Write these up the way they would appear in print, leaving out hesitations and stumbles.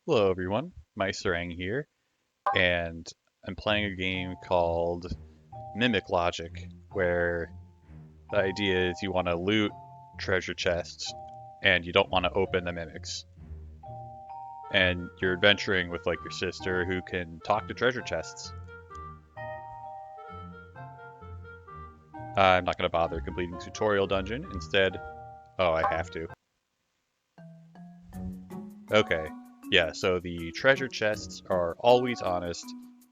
Hello everyone, Meisterang here, and I'm playing a game called Mimic Logic, where the idea is you want to loot treasure chests and you don't want to open the mimics. And you're adventuring with like your sister who can talk to treasure chests. I'm not going to bother completing tutorial dungeon, instead, oh, I have to. Okay, yeah, so the treasure chests are always honest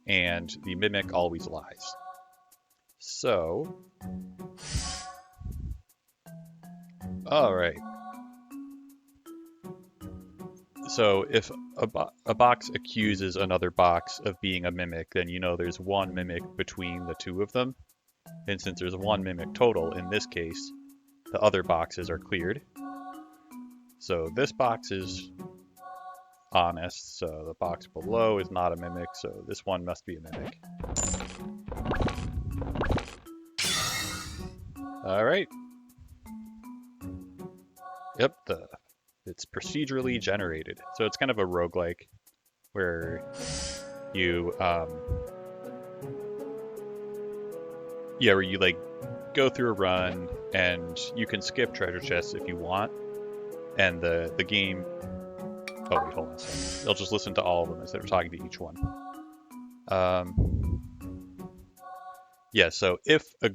and the mimic always lies. So, alright. So if a box accuses another box of being a mimic, then you know there's one mimic between the two of them. And since there's one mimic total, in this case, the other boxes are cleared. So this box is honest, so the box below is not a mimic, so this one must be a mimic. Alright. Yep, it's procedurally generated. So it's kind of a roguelike where you where you like go through a run and you can skip treasure chests if you want. And the game, oh wait, hold on a second. It'll just listen to all of them instead of talking to each one. Yeah, so if a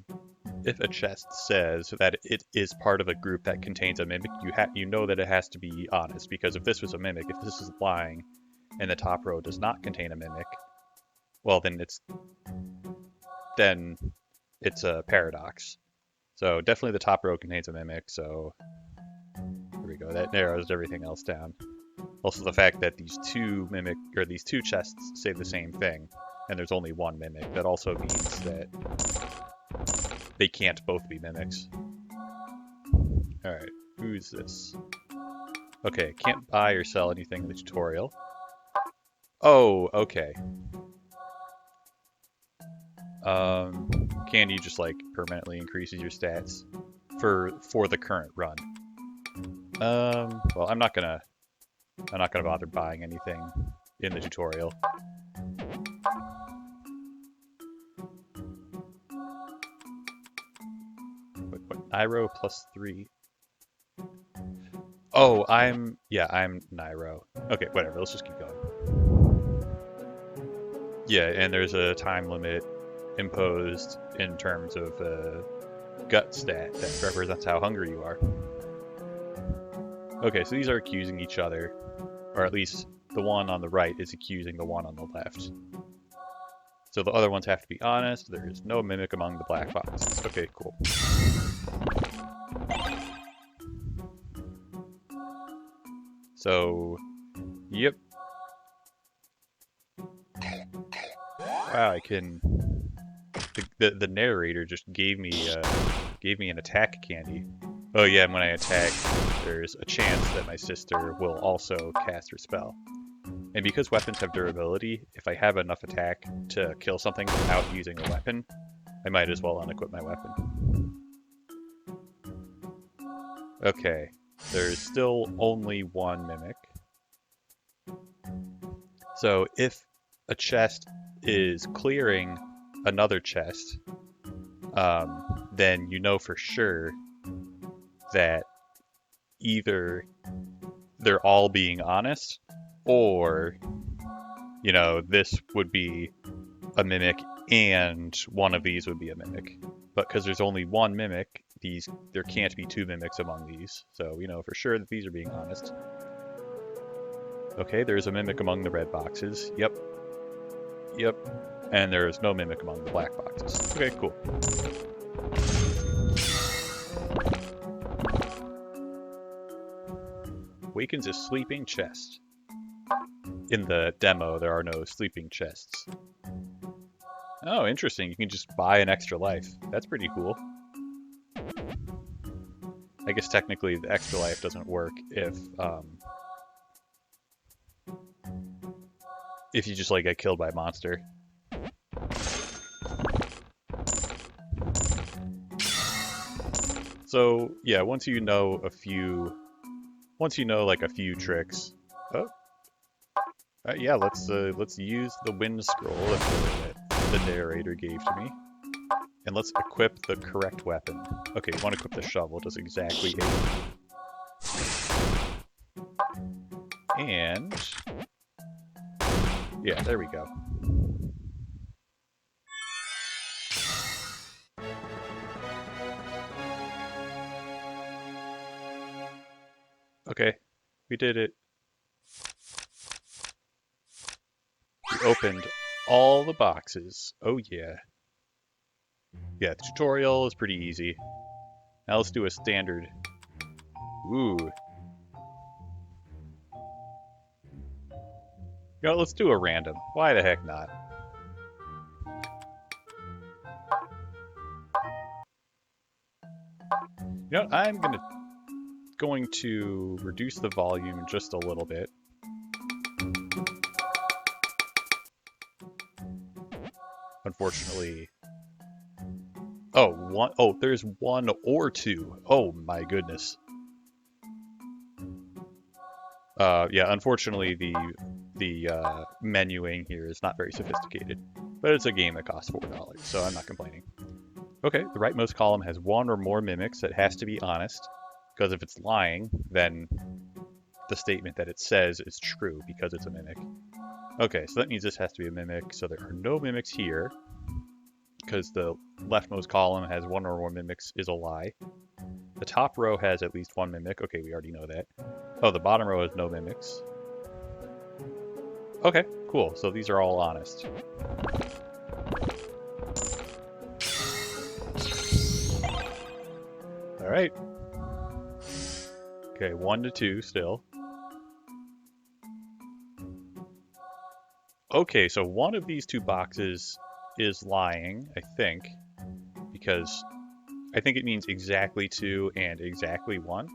chest says that it is part of a group that contains a mimic, you know that it has to be honest, because if this was a mimic, if this is lying, and the top row does not contain a mimic, well then it's a paradox. So definitely the top row contains a mimic, so there we go, that narrows everything else down. Also the fact that these two chests say the same thing, and there's only one mimic, that also means that they can't both be mimics. Alright, who's this? Okay, can't buy or sell anything in the tutorial. Oh, okay. Candy just like permanently increases your stats for the current run. Well, I'm not gonna bother buying anything in the tutorial. What Nairo +3. Oh, I'm Nairo. Okay, whatever, let's just keep going. Yeah, and there's a time limit imposed in terms of gut stat that represents how hungry you are. Okay, so these are accusing each other, or at least the one on the right is accusing the one on the left. So the other ones have to be honest. There is no mimic among the black boxes. Okay, cool. So, yep. Wow, I can. The narrator just gave me an attack candy. Oh yeah, and when I attack, there's a chance that my sister will also cast her spell. And because weapons have durability, if I have enough attack to kill something without using a weapon, I might as well unequip my weapon. Okay, there's still only one mimic. So if a chest is clearing another chest, then you know for sure that either they're all being honest, or, you know, this would be a mimic and one of these would be a mimic. But because there's only one mimic, there can't be two mimics among these. So we know for sure that these are being honest. Okay, there's a mimic among the red boxes. Yep. Yep. And there is no mimic among the black boxes. Okay, cool. Wakens a sleeping chest. In the demo, there are no sleeping chests. Oh, interesting. You can just buy an extra life. That's pretty cool. I guess technically the extra life doesn't work if you just like get killed by a monster. So yeah, once you know like a few tricks. Oh, Yeah, let's use the wind scroll that the narrator gave to me, and let's equip the correct weapon. Okay, you want to equip the shovel, does exactly 8. And yeah, there we go. Okay, we did it. We opened all the boxes. Oh yeah. Yeah, the tutorial is pretty easy. Now let's do a standard. Ooh. You know, let's do a random. Why the heck not? You know what? I'm going to reduce the volume just a little bit. Unfortunately. Oh, there's 1 or 2. Oh my goodness. Yeah, unfortunately the menuing here is not very sophisticated, but it's a game that costs $4, so I'm not complaining. Okay, the rightmost column has 1 or more mimics. That has to be honest, because if it's lying, then the statement that it says is true because it's a mimic. Okay, so that means this has to be a mimic, so there are no mimics here, because the leftmost column has 1 or more mimics is a lie. The top row has at least 1 mimic. Okay, we already know that. Oh, the bottom row has no mimics. Okay, cool. So these are all honest. All right. Okay, 1 to 2 still. Okay, so one of these 2 boxes is lying, I think, because I think it means exactly 2 and exactly 1.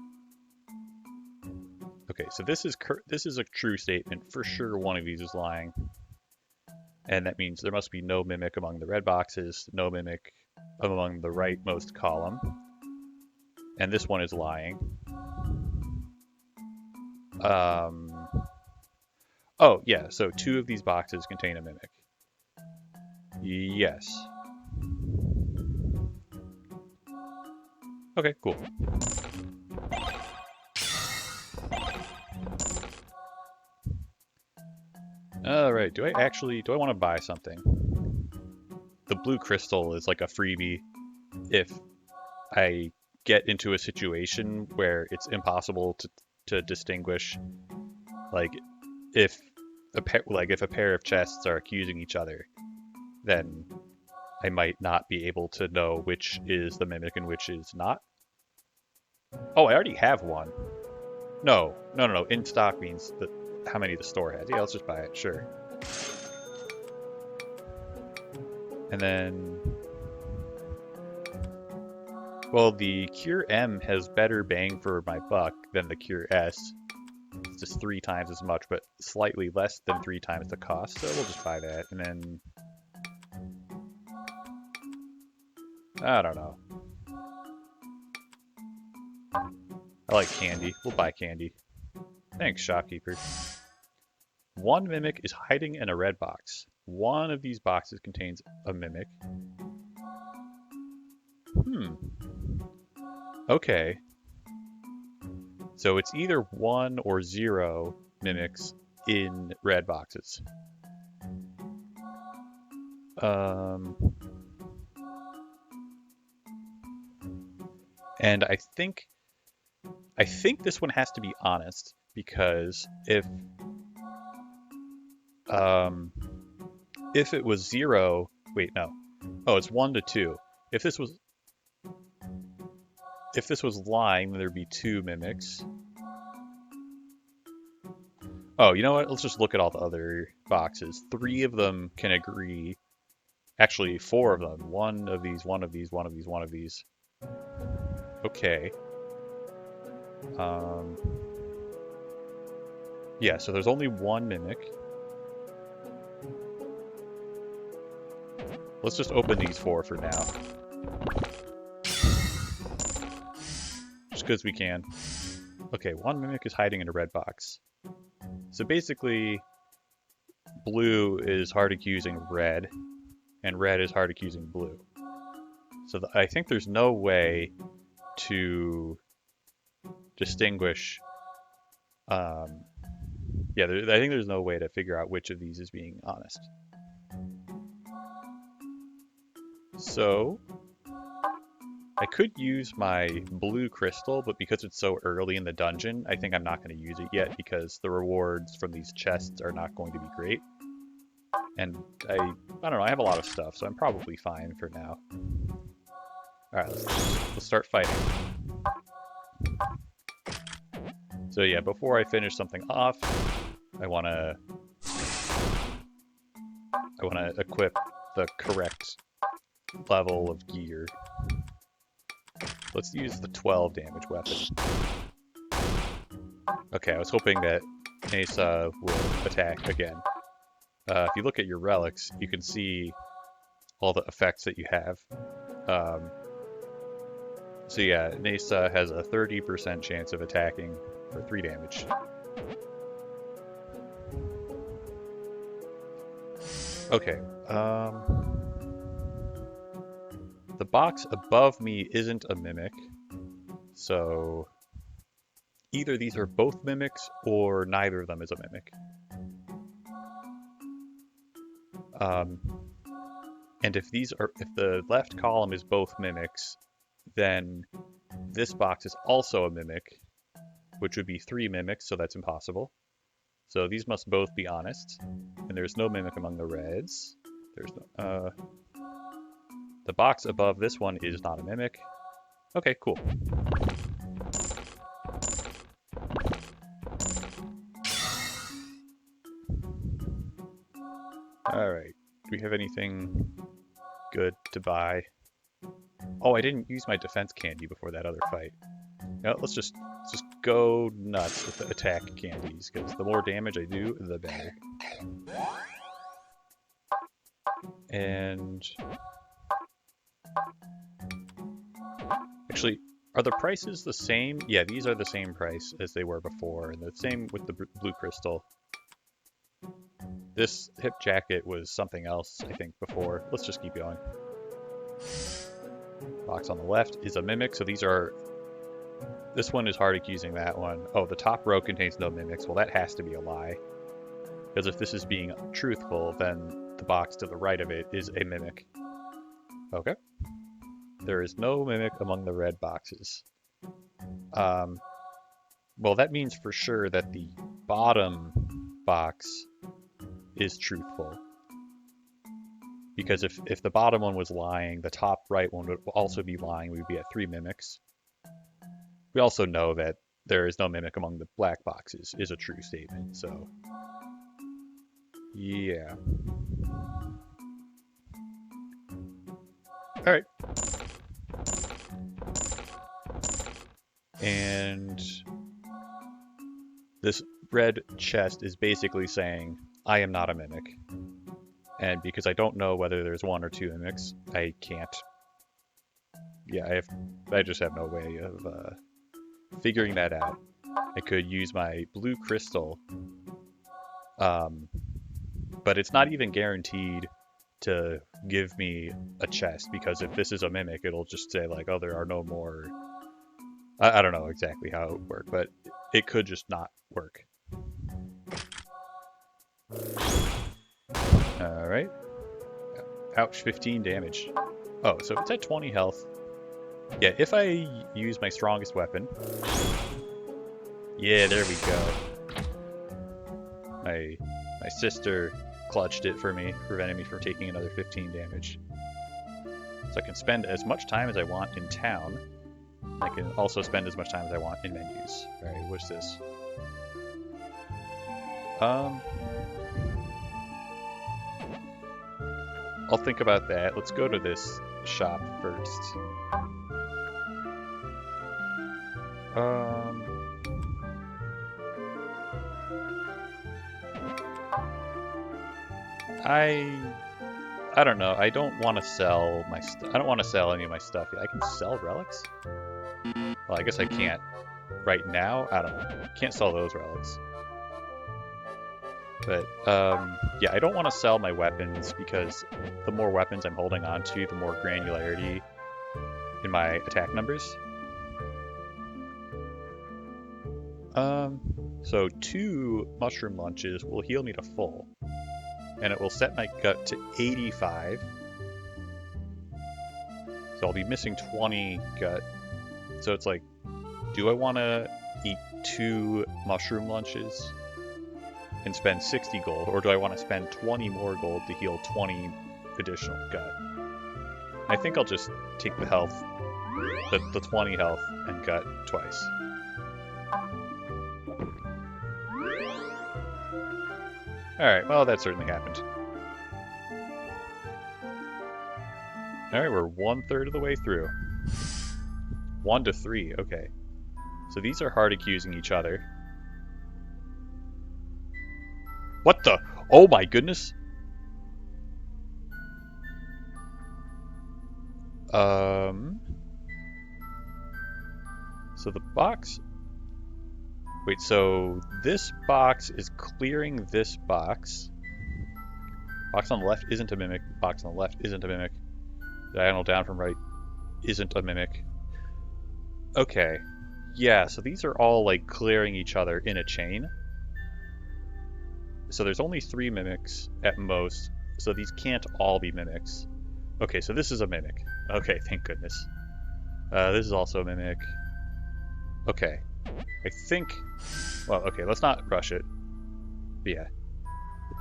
Okay, so this is a true statement. For sure one of these is lying. And that means there must be no mimic among the red boxes, no mimic among the rightmost column. And this one is lying. Oh, yeah, so 2 of these boxes contain a mimic. Yes. Okay, cool. Alright, do I want to buy something? The blue crystal is like a freebie if I get into a situation where it's impossible to distinguish, like if a pair of chests are accusing each other, then I might not be able to know which is the mimic and which is not. Oh, I already have one. No. In stock means how many the store has. Yeah, let's just buy it. Sure. And then, well, the Cure M has better bang for my buck than the Cure S. It's just 3 times as much, but slightly less than 3 times the cost. So we'll just buy that. And then, I don't know. I like candy. We'll buy candy. Thanks, shopkeeper. 1 mimic is hiding in a red box. One of these boxes contains a mimic. Okay. So it's either 1 or 0 mimics in red boxes. And I think this one has to be honest, because if it was 0, wait, no. Oh, it's 1 to 2. If this was lying, then there'd be 2 mimics. Oh, you know what? Let's just look at all the other boxes. 3 of them can agree. Actually, 4 of them. 1 of these, 1 of these, 1 of these, 1 of these. Okay. Yeah, so there's only 1 mimic. Let's just open these 4 for now. Just because we can. Okay, 1 mimic is hiding in a red box. So basically, blue is hard accusing red, and red is hard accusing blue. So I think there's no way to distinguish. I think there's no way to figure out which of these is being honest. So I could use my blue crystal, but because it's so early in the dungeon, I think I'm not going to use it yet because the rewards from these chests are not going to be great. And I don't know, I have a lot of stuff, so I'm probably fine for now. Alright, let's start fighting. So yeah, before I finish something off, I want to equip the correct level of gear. Let's use the 12 damage weapon. Okay, I was hoping that Neysa will attack again. If you look at your relics, you can see all the effects that you have. So yeah, Neysa has a 30% chance of attacking for 3 damage. Okay, the box above me isn't a mimic, so either these are both mimics or neither of them is a mimic. And if the left column is both mimics, then this box is also a mimic, which would be 3 mimics, so that's impossible. So these must both be honest, and there's no mimic among the reds. There's no, the box above this one is not a mimic. Okay, cool. Alright, do we have anything good to buy? Oh, I didn't use my defense candy before that other fight. No, let's just go nuts with the attack candies, because the more damage I do, the better. And actually, are the prices the same? Yeah, these are the same price as they were before, and the same with the blue crystal. This hip jacket was something else, I think, before. Let's just keep going. Box on the left is a mimic, so these are... This one is hard accusing that one. Oh, the top row contains no mimics. Well, that has to be a lie. Because if this is being truthful, then the box to the right of it is a mimic. Okay. There is no mimic among the red boxes. Well, that means for sure that the bottom box is truthful. Because if the bottom one was lying, the top right one would also be lying. We'd be at 3 mimics. We also know that there is no mimic among the black boxes is a true statement, so... Yeah. Alright. And... this red chest is basically saying, I am not a mimic. And because I don't know whether there's 1 or 2 mimics, I can't. Yeah, I just have no way of figuring that out. I could use my blue crystal, but it's not even guaranteed to give me a chest, because if this is a mimic, it'll just say like, oh, there are no more. I don't know exactly how it would work, but it could just not work. Alright. Ouch, 15 damage. Oh, so it's at 20 health. Yeah, if I use my strongest weapon... Yeah, there we go. My sister clutched it for me, preventing me from taking another 15 damage. So I can spend as much time as I want in town. I can also spend as much time as I want in menus. Alright, what's this? I'll think about that. Let's go to this shop first. I don't know. I don't want to sell my stuff. I don't want to sell any of my stuff yet. I can sell relics? Well, I guess I can't right now. I don't know. Can't sell those relics. But, yeah, I don't want to sell my weapons because the more weapons I'm holding on to, the more granularity in my attack numbers. So 2 mushroom lunches will heal me to full, and it will set my gut to 85. So I'll be missing 20 gut. So it's like, do I want to eat 2 mushroom lunches and spend 60 gold, or do I want to spend 20 more gold to heal 20 additional gut? I think I'll just take the health, the 20 health and gut twice. Alright, well that certainly happened. Alright, we're 1/3 of the way through. 1 to 3, okay. So these are hard accusing each other. What the? Oh my goodness! So the box... Wait, so this box is clearing this box. Box on the left isn't a mimic. Box on the left isn't a mimic. Diagonal down from right isn't a mimic. Okay. Yeah, so these are all like clearing each other in a chain. So there's only 3 mimics at most, so these can't all be mimics. Okay, so this is a mimic. Okay, thank goodness. This is also a mimic. Okay. I think... Well, okay, let's not rush it. But yeah.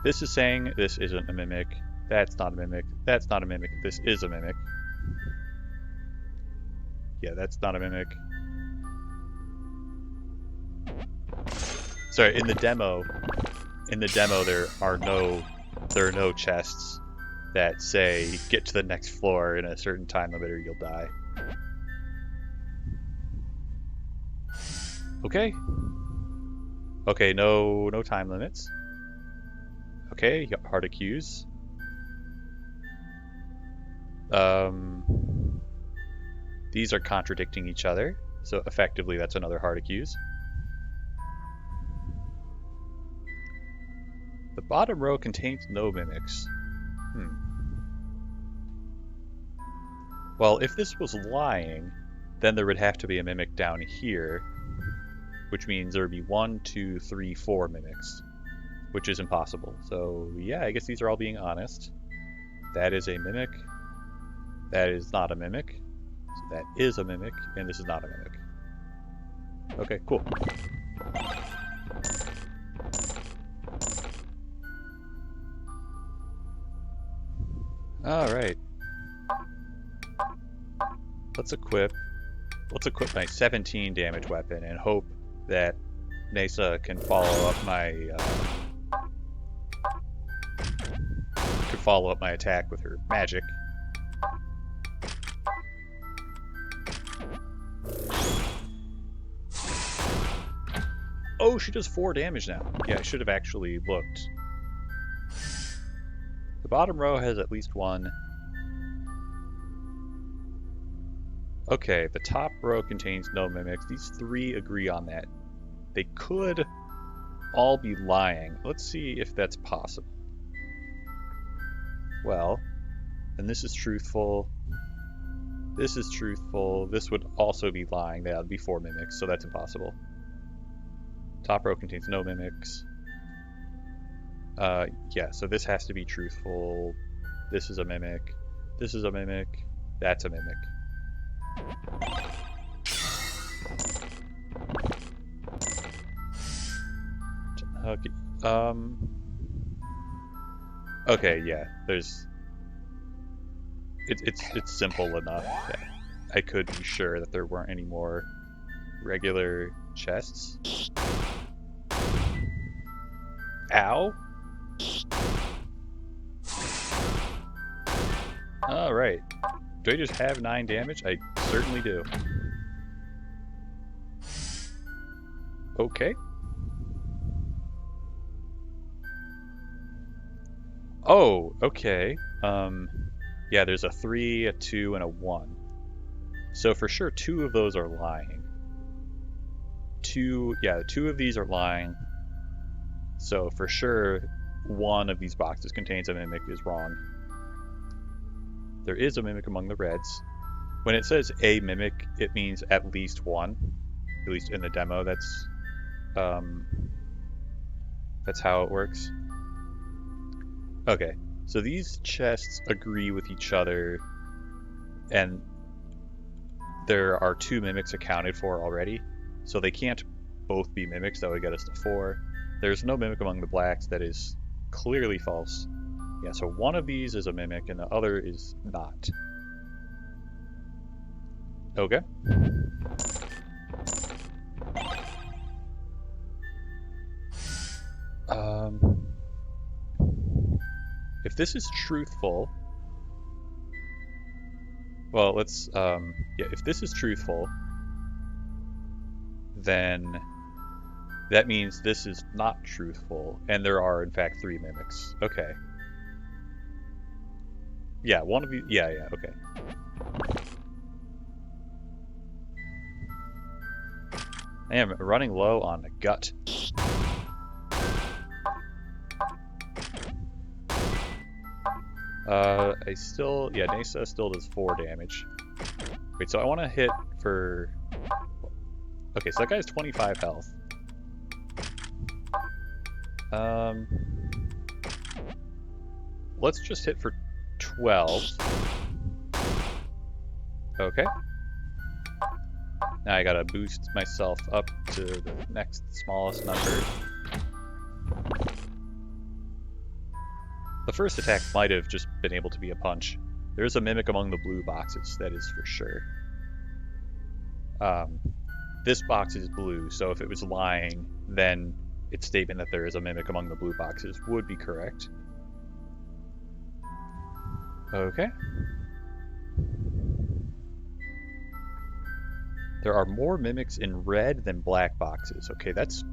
This is saying this isn't a mimic. That's not a mimic. That's not a mimic. This is a mimic. Yeah, that's not a mimic. Sorry, in the demo there are no chests that say get to the next floor in a certain time limit or you'll die. Okay. Okay, no time limits. Okay, hard accuse. These are contradicting each other, so effectively that's another hard accuse. The bottom row contains no mimics. Well, if this was lying, then there would have to be a mimic down here, which means there would be 1, 2, 3, 4 mimics, which is impossible. So yeah, I guess these are all being honest. That is a mimic. That is not a mimic. So that is a mimic, and this is not a mimic. Okay, cool. Alright. Let's equip my 17 damage weapon and hope that Neysa can follow up my attack with her magic. Oh, she does 4 damage now. Yeah, I should have actually looked. The bottom row has at least 1. Okay, the top row contains no mimics. These 3 agree on that. They could all be lying. Let's see if that's possible. Well, then this is truthful. This is truthful. This would also be lying. That would be 4 mimics, so that's impossible. Top row contains no mimics. Yeah, so this has to be truthful. This is a mimic. This is a mimic. That's a mimic. Okay. Okay, yeah. It's simple enough that I could be sure that there weren't any more regular chests. Ow! Alright. Do I just have 9 damage? I certainly do. Okay. Oh, okay. Yeah, there's a 3, a 2, and a 1. So for sure 2 of those are lying. 2 of these are lying. So for sure, one of these boxes contains a mimic is wrong. There is a mimic among the reds. When it says a mimic, it means at least one. At least in the demo, that's how it works. Okay, so these chests agree with each other, and there are 2 mimics accounted for already, so they can't both be mimics. That would get us to 4. There's no mimic among the blacks. That is clearly false. Yeah, so one of these is a mimic and the other is not. Okay. If this is truthful, well, let's, yeah, if this is truthful, then that means this is not truthful, and there are, in fact, 3 mimics. Okay. Yeah, one of you, yeah, okay. I am running low on the gut. I still, yeah, Nasa still does 4 damage. Wait, so I want to hit for... Okay, so that guy has 25 health. Let's just hit for 12. Okay. Now I gotta boost myself up to the next smallest number. The first attack might have just been able to be a punch. There's a mimic among the blue boxes, that is for sure. This box is blue, so if it was lying, then its statement that there is a mimic among the blue boxes would be correct. Okay. There are more mimics in red than black boxes. Okay, that's...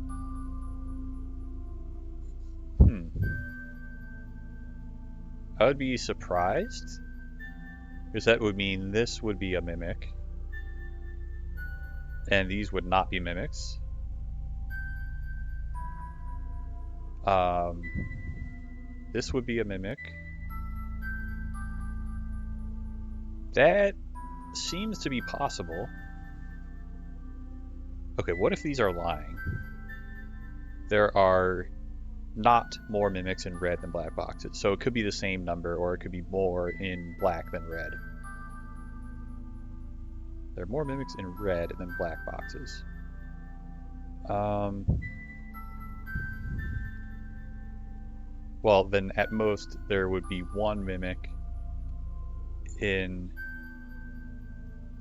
I would be surprised, because that would mean this would be a mimic, and these would not be mimics. This would be a mimic. That seems to be possible. Okay, what if these are lying? There are not more mimics in red than black boxes, so it could be the same number, or it could be more in black than red. There are more mimics in red than black boxes. Well, then at most there would be 1 mimic in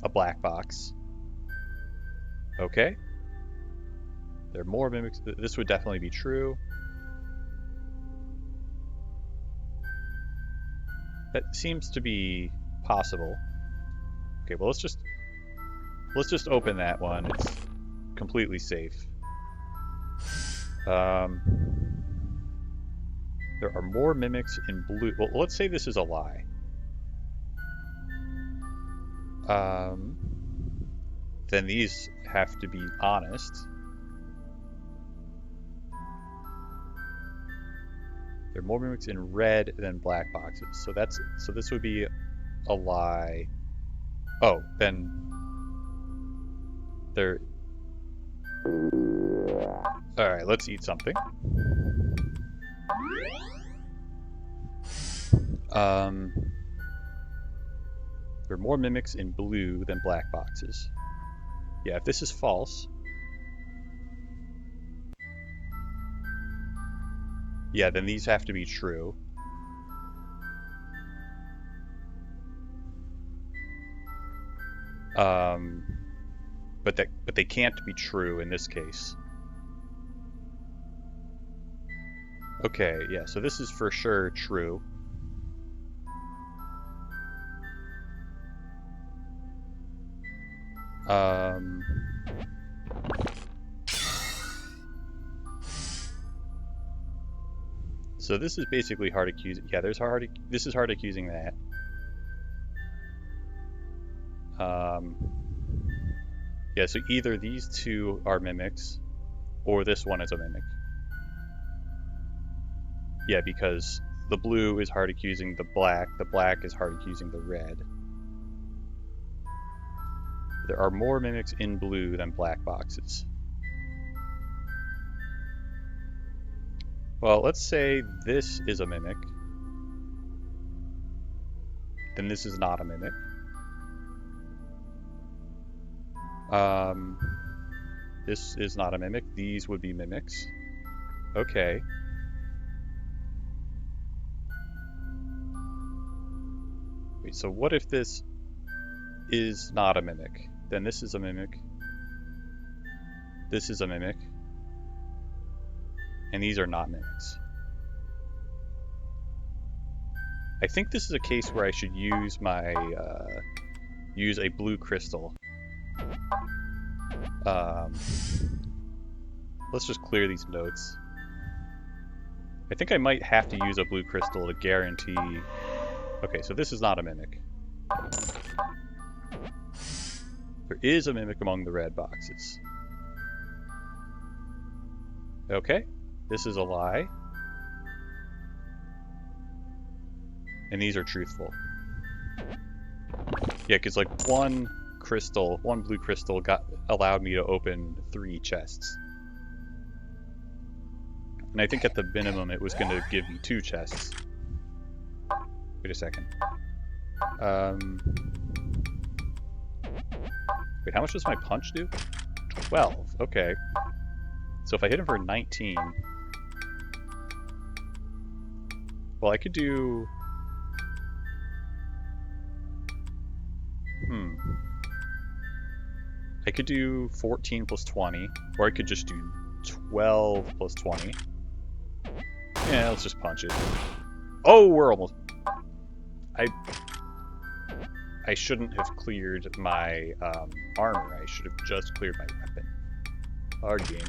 a black box. Okay. There are more mimics. This would definitely be true. That seems to be possible. Okay, well let's just open that one. It's completely safe. There are more mimics in blue. Well, let's say this is a lie. Then these have to be honest. There are more mimics in red than black boxes. So this would be a lie. Oh, then there... Alright, let's eat something. There are more mimics in blue than black boxes. Yeah, if this is false... Yeah, then these have to be true. But they can't be true in this case. Okay, yeah, so this is for sure true. So this is basically hard accusing. Yeah, this is hard accusing that. Yeah, so either these 2 are mimics, or this one is a mimic. Yeah, because the blue is hard accusing the black is hard accusing the red. There are more mimics in blue than black boxes. Well, let's say this is a mimic. Then this is not a mimic. This is not a mimic. These would be mimics. Okay. Wait, so what if this is not a mimic? Then this is a mimic. This is a mimic. And these are not mimics. I think this is a case where I should use my use a blue crystal. Let's just clear these notes. I think I might have to use a blue crystal to guarantee... Okay, so this is not a mimic. There is a mimic among the red boxes. Okay, this is a lie. And these are truthful. Yeah, because like one blue crystal allowed me to open 3 chests. And I think at the minimum it was going to give me 2 chests. Wait a second. Wait, how much does my punch do? 12, okay. So if I hit him for 19... Well, I could do... I could do 14 plus 20, or I could just do 12 plus 20. Yeah, let's just punch it. Oh, we're almost... I shouldn't have cleared my armor. I should have just cleared my weapon. Hard game.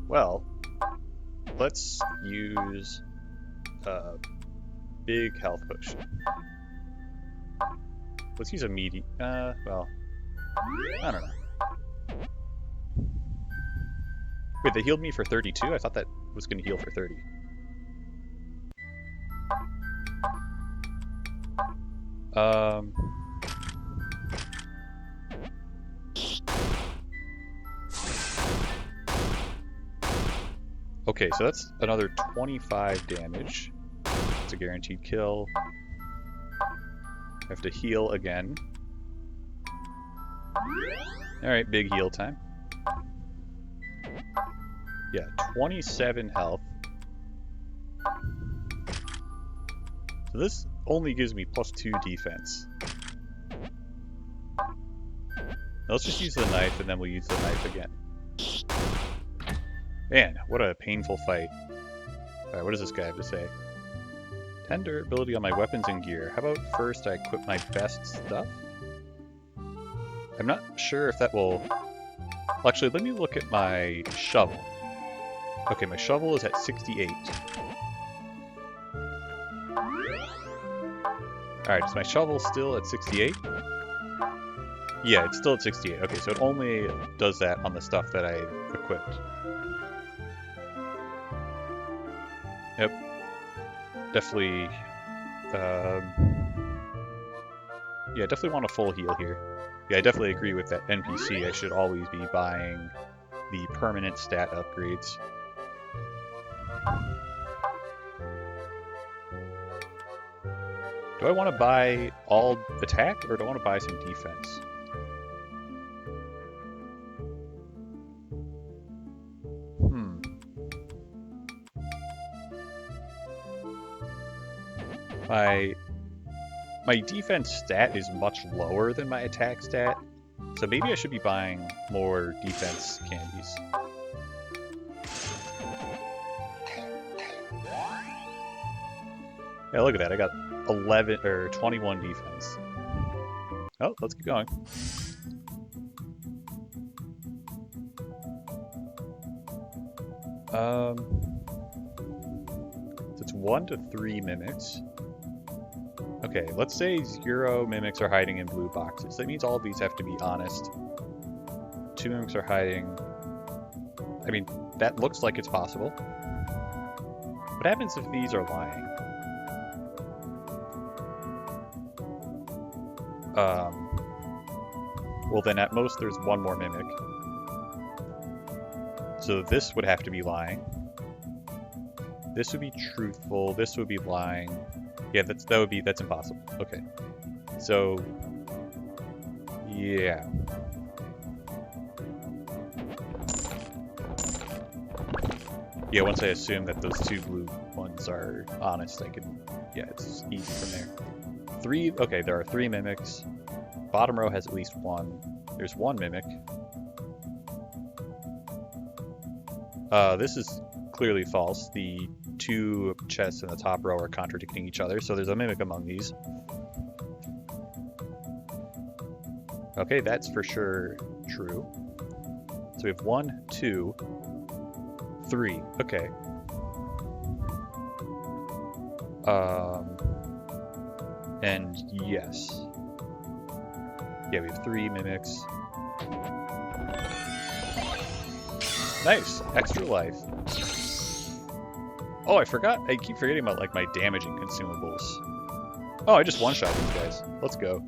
Well, let's use a big health potion. Let's use a medium. Well, I don't know. Wait, they healed me for 32? I thought that was going to heal for 30. Okay, so that's another 25 damage. It's a guaranteed kill. I have to heal again. Alright, big heal time. Yeah, 27 health. So this only gives me +2 defense. Now let's just use the knife and then we'll use the knife again. Man, what a painful fight. Alright, what does this guy have to say? 10 durability on my weapons and gear. How about first I equip my best stuff? I'm not sure if that will... Well, actually, let me look at my shovel. Okay, my shovel is at 68. Alright, is my shovel still at 68? Yeah, it's still at 68. Okay, so it only does that on the stuff that I equipped. Yep. Definitely... yeah, definitely want a full heal here. Yeah, I definitely agree with that NPC. I should always be buying the permanent stat upgrades. Do I want to buy all attack, or do I want to buy some defense? My defense stat is much lower than my attack stat, so maybe I should be buying more defense candies. Yeah, look at that. I got 21 defense. Oh, let's keep going. It's 1 to 3 mimics. Okay, let's say 0 mimics are hiding in blue boxes. That means all of these have to be honest. 2 mimics are hiding... I mean, that looks like it's possible. What happens if these are lying? Well then at most there's one more mimic. So this would have to be lying. This would be truthful, this would be lying. Yeah, that's impossible. Okay. So yeah. Yeah, once I assume that those two blue ones are honest, I can, yeah, it's easy from there. Okay, there are 3 mimics. Bottom row has at least 1. There's 1 mimic. This is clearly false. The 2 chests in the top row are contradicting each other, so there's a mimic among these. Okay, that's for sure true. So we have 1, 2, 3. Okay. And yes. Yeah, we have 3 mimics. Nice! Extra life. Oh, I forgot. I keep forgetting about, like, my damage and consumables. Oh, I just one-shot these guys. Let's go.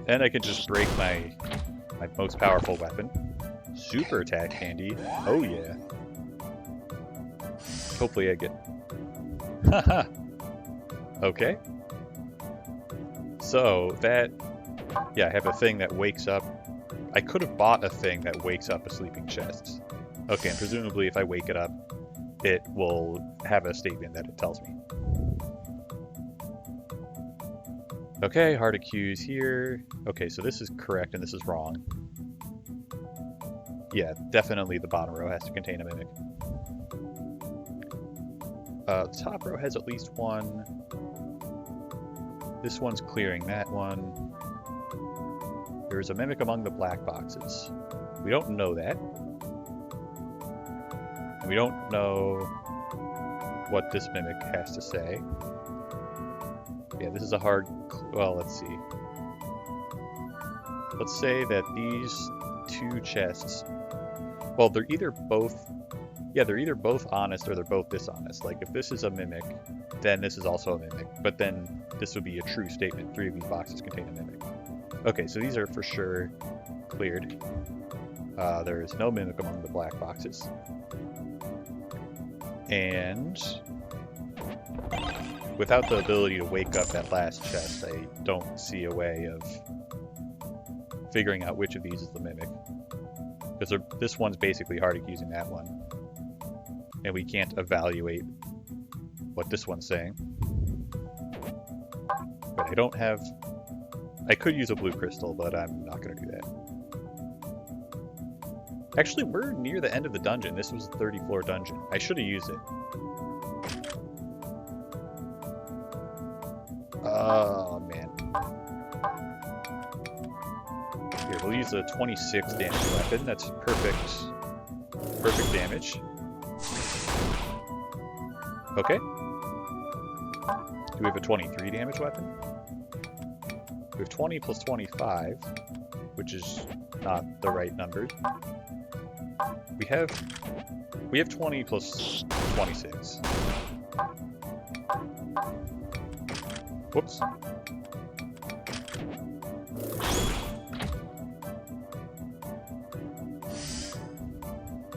And I can just break my most powerful weapon. Super attack candy. Oh, yeah. Hopefully I get... Haha! Okay. So, that... Yeah, I have a thing that wakes up... I could have bought a thing that wakes up a sleeping chest. Okay, and presumably if I wake it up, it will have a statement that it tells me. Okay, hard accuse here. Okay, so this is correct and this is wrong. Yeah, definitely the bottom row has to contain a mimic. The top row has at least 1. This one's clearing that one. There's a mimic among the black boxes. We don't know that. We don't know what this mimic has to say. Yeah, this is a hard... Well, let's see. Let's say that these 2 chests... Well, they're either both... Yeah, they're either both honest or they're both dishonest. Like, if this is a mimic, then this is also a mimic. But then this would be a true statement. 3 of these boxes contain a mimic. Okay, so these are for sure cleared. There is no mimic among the black boxes. And without the ability to wake up that last chest, I don't see a way of figuring out which of these is the mimic. Because this one's basically hard accusing that one. And we can't evaluate what this one's saying. But I don't have... I could use a blue crystal, but I'm not going to do that. Actually, we're near the end of the dungeon. This was a 30-floor dungeon. I should have used it. Oh, man. Here, we'll use a 26 damage weapon. That's perfect. Perfect damage. Okay. Do we have a 23 damage weapon? We have 20 plus 25, which is not the right number. We have 20 plus 26. Whoops.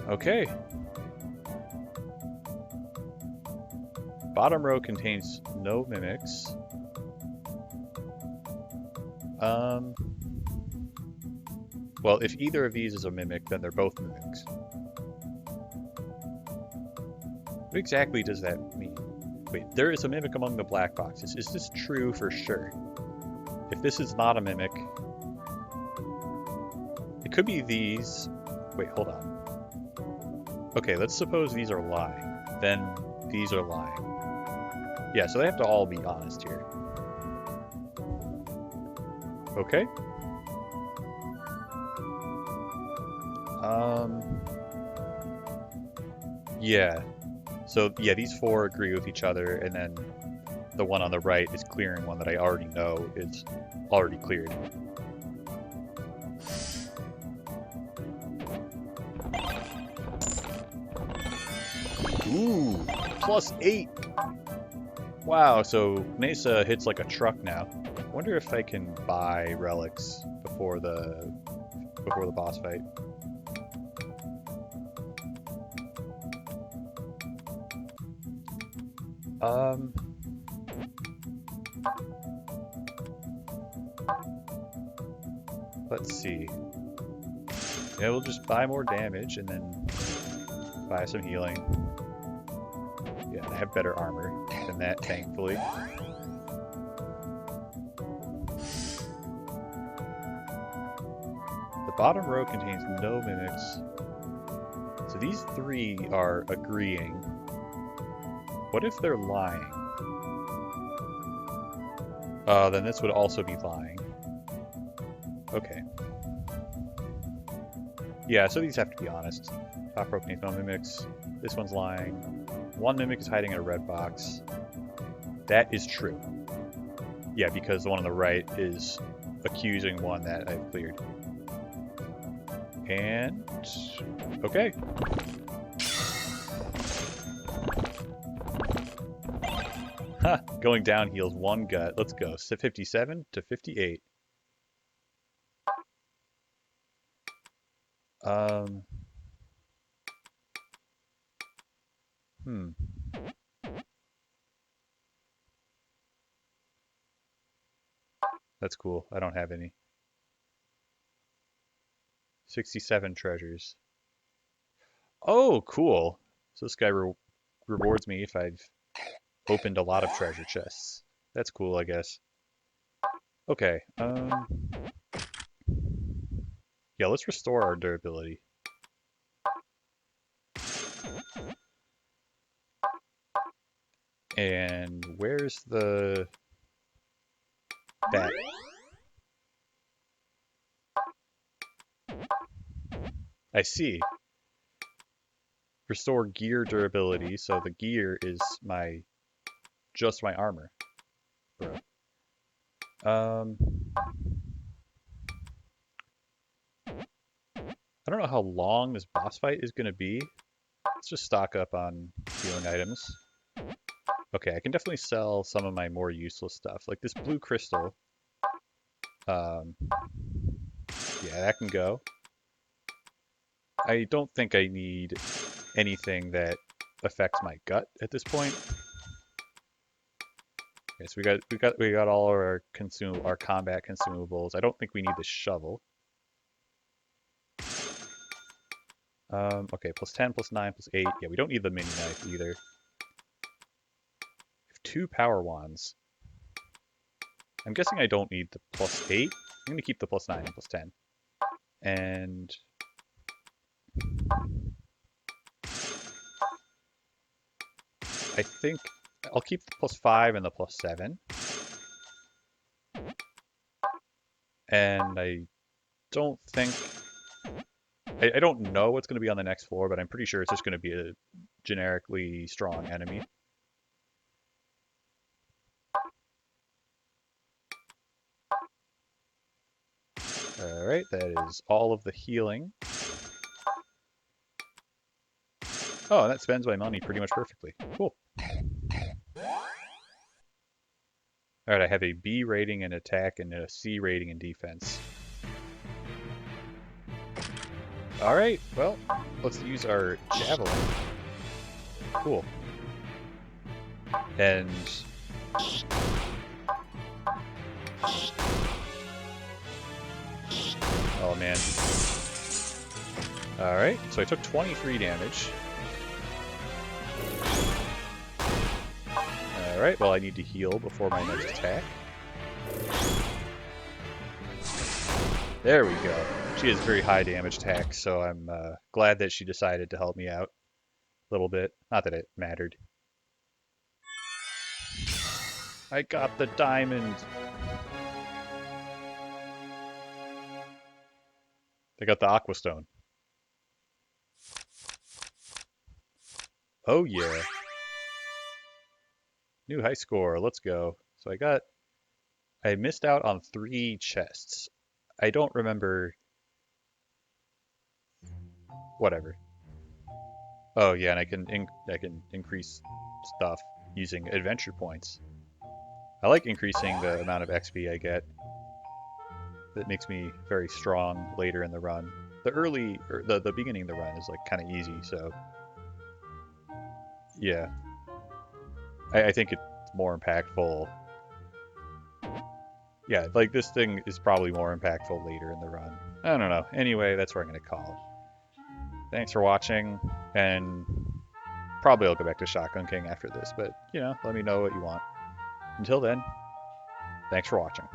Okay. Bottom row contains no mimics. Well, if either of these is a mimic, then they're both mimics. What exactly does that mean? Wait, there is a mimic among the black boxes. Is this true for sure? If this is not a mimic... It could be these... Wait, hold on. Okay, let's suppose these are lying. Then these are lying. Yeah, so they have to all be honest here. Okay. Yeah. So, yeah, these 4 agree with each other, and then the one on the right is clearing one that I already know is already cleared. Ooh, +8. Wow, so Mesa hits like a truck now. Wonder if I can buy relics before the boss fight. Let's see. Yeah, we'll just buy more damage and then buy some healing. Yeah, I have better armor than that, thankfully. The bottom row contains no mimics. So these three are agreeing. What if they're lying? Then this would also be lying. Okay. Yeah, so these have to be honest. Top row contains no mimics. This one's lying. One mimic is hiding in a red box. That is true. Yeah, because the one on the right is accusing one that I've cleared. And... okay. Ha! Going down heals one gut. Let's go. 57 to 58. That's cool. I don't have any. 67 treasures. Oh, cool. So this guy rewards me if I've opened a lot of treasure chests. That's cool, I guess. Okay. Yeah, let's restore our durability. And where's the... that? I see. Restore gear durability, so the gear is just my armor. Bro. I don't know how long this boss fight is going to be. Let's just stock up on healing items. Okay, I can definitely sell some of my more useless stuff, like this blue crystal. Yeah, that can go. I don't think I need anything that affects my gut at this point. Okay, so we got all our combat consumables. I don't think we need the shovel. Okay, +10, +9, +8. Yeah, we don't need the mini knife either. We have 2 power wands. I'm guessing I don't need the +8. I'm going to keep the +9 and +10. And... I think I'll keep the +5 and the +7. And I don't think... I don't know what's going to be on the next floor, but I'm pretty sure it's just going to be a generically strong enemy. Alright, that is all of the healing. Oh, and that spends my money pretty much perfectly. Cool. Alright, I have a B rating in attack and a C rating in defense. Alright, well, let's use our javelin. Cool. And... oh man. Alright, so I took 23 damage. Alright, well I need to heal before my next attack. There we go. She has very high damage attack, so I'm glad that she decided to help me out a little bit. Not that it mattered. I got the diamond! I got the Aqua Stone. Oh yeah. New high score, let's go. So I missed out on 3 chests. I don't remember... whatever. Oh yeah, and I can increase stuff using adventure points. I like increasing the amount of XP I get. That makes me very strong later in the run. The early or the beginning of the run is like kind of easy, so yeah, I think it's more impactful. Yeah, like this thing is probably more impactful later in the run. I don't know. Anyway, that's where I'm gonna call it. Thanks for watching, and probably I'll go back to Shotgun King after this, but you know, let me know what you want. Until then, thanks for watching.